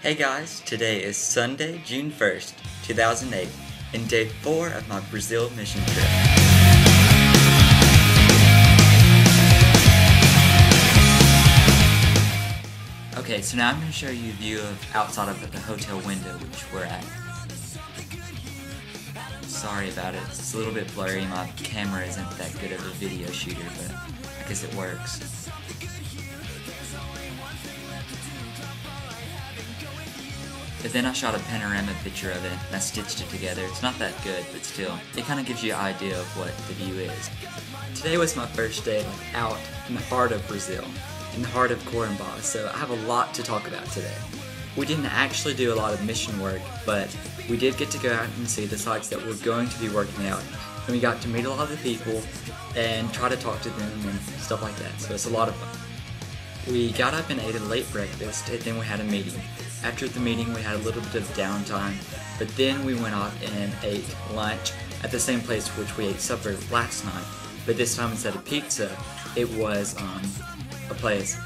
Hey guys, today is Sunday, June 1st, 2008, and day 4 of my Brazil mission trip. Okay, so now I'm going to show you a view of outside of the hotel window which we're at. Sorry about it, it's a little bit blurry, my camera isn't that good of a video shooter, but I guess it works. But then I shot a panorama picture of it, and I stitched it together. It's not that good, but still, it kind of gives you an idea of what the view is. Today was my first day out in the heart of Brazil, in the heart of Corumbá, so I have a lot to talk about today. We didn't actually do a lot of mission work, but we did get to go out and see the sites that we're going to be working out, and we got to meet a lot of the people and try to talk to them and stuff like that, so it's a lot of fun. We got up and ate a late breakfast, and then we had a meeting. After the meeting we had a little bit of downtime, but then we went off and ate lunch at the same place which we ate supper last night, but this time instead of pizza, it was a place.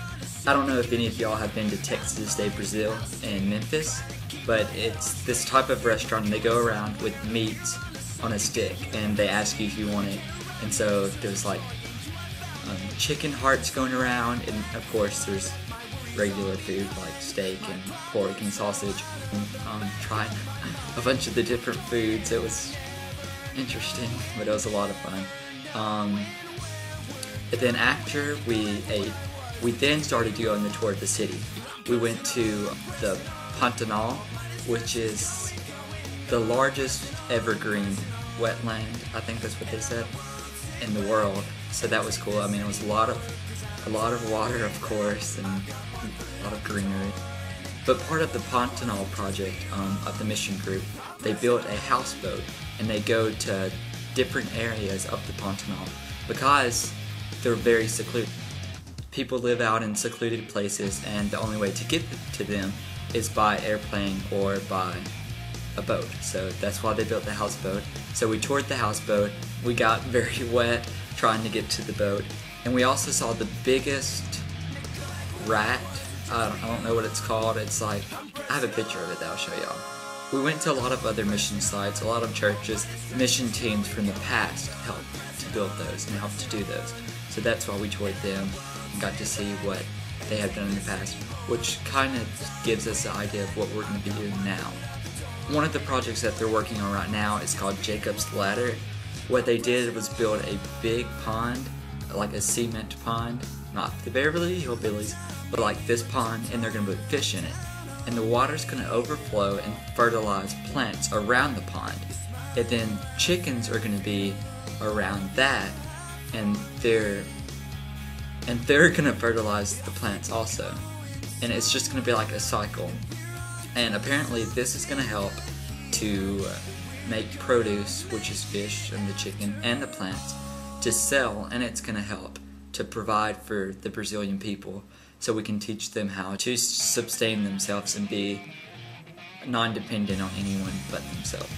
I don't know if any of y'all have been to Texas de Brazil in Memphis, but it's this type of restaurant and they go around with meats on a stick and they ask you if you want it, and so there's like chicken hearts going around, and of course there's regular food like steak and pork and sausage. Trying a bunch of the different foods. It was interesting, but it was a lot of fun. And then after we ate, we then started to go on the tour of the city. We went to the Pantanal, which is the largest evergreen wetland, I think that's what they said, in the world. So that was cool. I mean, it was a lot of water, of course, and a lot of greenery. But part of the Pantanal project of the mission group, they built a houseboat and they go to different areas of the Pantanal because they're very secluded. People live out in secluded places and the only way to get to them is by airplane or by a boat. So that's why they built the houseboat. So we toured the houseboat, we got very wet trying to get to the boat, and we also saw the biggest rat. I don't know what it's called. It's like, I have a picture of it that I'll show y'all. We went to a lot of other mission sites, a lot of churches. Mission teams from the past helped to build those and helped to do those. So that's why we toured them and got to see what they have done in the past, which kind of gives us an idea of what we're going to be doing now. One of the projects that they're working on right now is called Jacob's Ladder. What they did was build a big pond, like a cement pond, not the Beverly Hillbillies, but like this pond, and they're going to put fish in it. And the water's going to overflow and fertilize plants around the pond. And then chickens are going to be around that, and they're going to fertilize the plants also. And it's just going to be like a cycle. And apparently this is going to help to make produce, which is fish and the chicken and the plants, to sell, and it's going to help to provide for the Brazilian people so we can teach them how to sustain themselves and be non-dependent on anyone but themselves.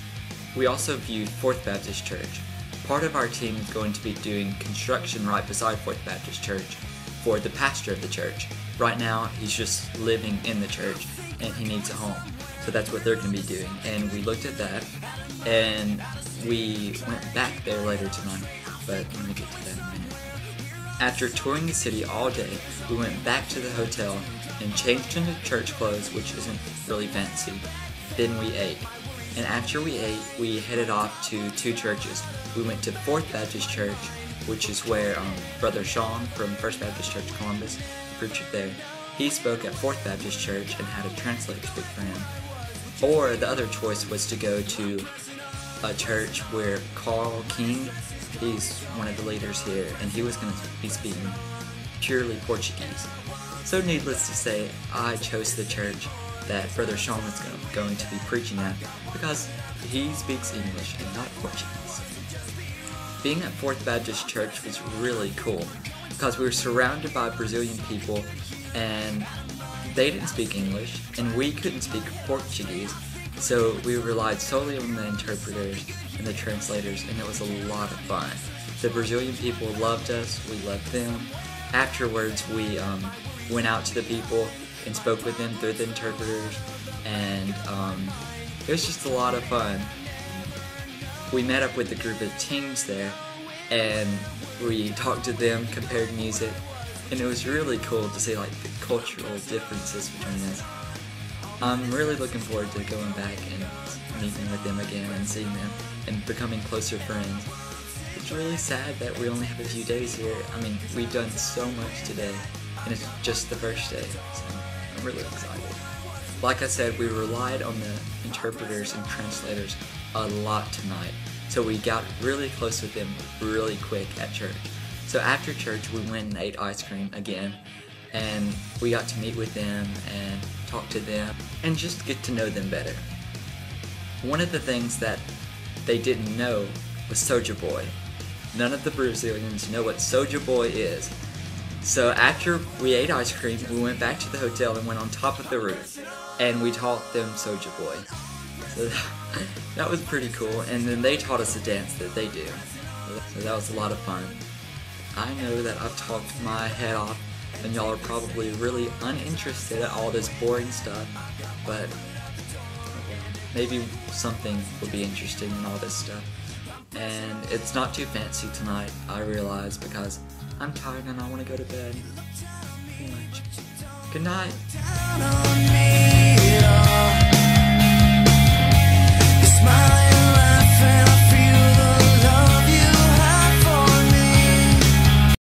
We also viewed Fourth Baptist Church. Part of our team is going to be doing construction right beside Fourth Baptist Church for the pastor of the church. Right now he's just living in the church and he needs a home. So that's what they're going to be doing. And we looked at that and we went back there later tonight, but let me get to that in a minute. After touring the city all day, we went back to the hotel and changed into church clothes, which isn't really fancy. Then we ate. And after we ate, we headed off to two churches. We went to Fourth Baptist Church, which is where Brother Sean from First Baptist Church Columbus preached there. He spoke at Fourth Baptist Church and had a translator speak for him. Or the other choice was to go to a church where Carl King, he's one of the leaders here, and he was going to be speaking purely Portuguese. So needless to say, I chose the church that Brother Sean was going to be preaching at because he speaks English and not Portuguese. Being at Fourth Baptist Church was really cool because we were surrounded by Brazilian people and they didn't speak English and we couldn't speak Portuguese, so we relied solely on the interpreters and the translators, and it was a lot of fun. The Brazilian people loved us, we loved them. Afterwards we went out to the people and spoke with them through the interpreters, and it was just a lot of fun. We met up with a group of teens there, and we talked to them, compared music, and it was really cool to see like the cultural differences between us. I'm really looking forward to going back and meeting with them again and seeing them and becoming closer friends. It's really sad that we only have a few days here. I mean, we've done so much today, and it's just the first day, so I'm really excited. Like I said, we relied on the interpreters and translators a lot tonight, so we got really close with them really quick at church. So after church, we went and ate ice cream again, and we got to meet with them and talk to them and just get to know them better. One of the things that they didn't know was Soja Boy. None of the Brazilians know what Soja Boy is. So after we ate ice cream, we went back to the hotel and went on top of the roof, and we taught them Soja Boy. So that was pretty cool, and then they taught us a dance that they do. So that was a lot of fun. I know that I've talked my head off, and y'all are probably really uninterested at all this boring stuff, but maybe something will be interesting in all this stuff. And it's not too fancy tonight, I realize, because I'm tired and I want to go to bed. Pretty much. Good night.